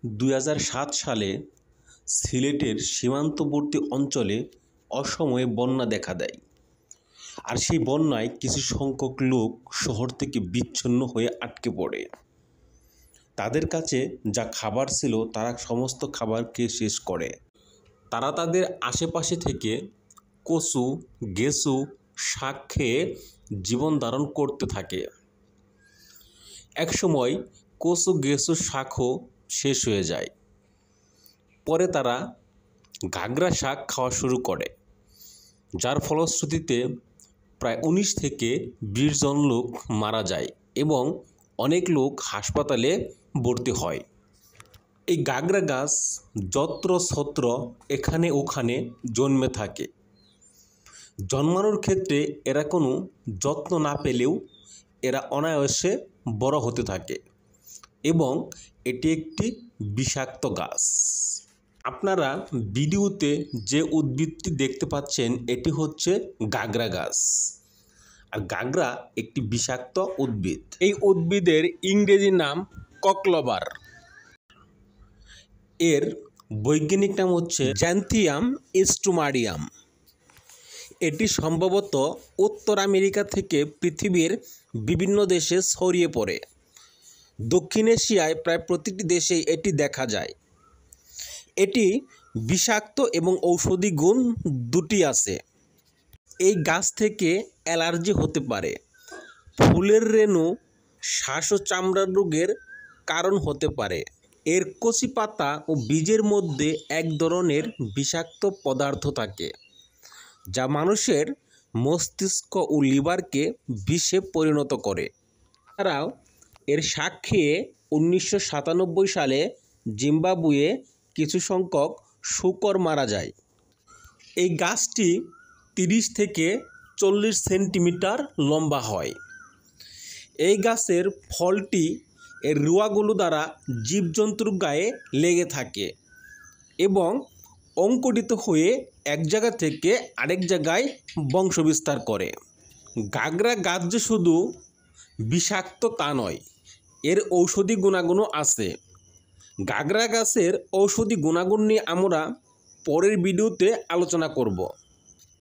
2007 সালে সিলেটের সীমান্তবর্তী অঞ্চলে অসময়ে বন্যা দেখা দেয়। আর সেই বন্যায় কিছু সংখ্যক লোক শহর থেকে বিচ্ছিন্ন হয়ে আটকে পড়ে। তাদের কাছে যা খাবার ছিল তারা সমস্ত খাবার খেয়ে শেষ করে। তারা তাদের আশেপাশে থেকে কচু, গেছু, শাক খেয়ে জীবন ধারণ করতে থাকে। একসময় কচু, গেছু, শাকও শেষ হয়ে যায়। পরে তারা ঘাগরা শাক খাওয়া শুরু করে, যার ফলশ্রুতিতে প্রায় 19 থেকে 20 জন লোক মারা যায় এবং অনেক লোক হাসপাতালে ভর্তি হয়। এই ঘাগরা গাছ যত্র ছত্র এখানে ওখানে জন্মে থাকে। জন্মানোর ক্ষেত্রে এরা কোনো যত্ন না পেলেও এরা অনায়াসে বড় হতে থাকে এবং এটি একটি বিষাক্ত গাছ। আপনারা ভিডিওতে যে উদ্ভিদটি দেখতে পাচ্ছেন এটি হচ্ছে ঘাগরা গাছ। আর ঘাগরা একটি বিষাক্ত উদ্ভিদ। এই উদ্ভিদের ইংরেজি নাম ককলবার। এর বৈজ্ঞানিক নাম হচ্ছে জ্যান্থিয়াম স্ট্রোমারিয়াম। এটি সম্ভবত উত্তর আমেরিকা থেকে পৃথিবীর বিভিন্ন দেশে ছড়িয়ে পড়ে। দক্ষিণ এশিয়ায় প্রায় প্রতিটি দেশেই এটি দেখা যায়। এটি বিষাক্ত এবং ঔষধি গুণ দুটি আছে। এই গাছ থেকে অ্যালার্জি হতে পারে। ফুলের রেণু শ্বাস ও চামড়ার রোগের কারণ হতে পারে। এর কচি পাতা ও বীজের মধ্যে এক ধরনের বিষাক্ত পদার্থ থাকে, যা মানুষের মস্তিষ্ক ও লিভারকে বিষে পরিণত করে। এছাড়াও এর শাক খেয়ে 1997 সালে জিম্বাবুয়ে কিছু সংখ্যক শূকর মারা যায়। এই গাছটি 30 থেকে 40 সেন্টিমিটার লম্বা হয়। এই গাছের ফলটি এর রুয়াগুলো দ্বারা জীবজন্তুর গায়ে লেগে থাকে এবং অঙ্কুরিত হয়ে এক জায়গা থেকে আরেক জায়গায় বংশবিস্তার করে। ঘাগরা গাছ যে শুধু বিষাক্ত তা নয়, এর ঔষধি গুণাগুণও আছে। ঘাগরা গাছের ঔষধি গুণাগুণ নিয়ে আমরা পরের ভিডিওতে আলোচনা করব।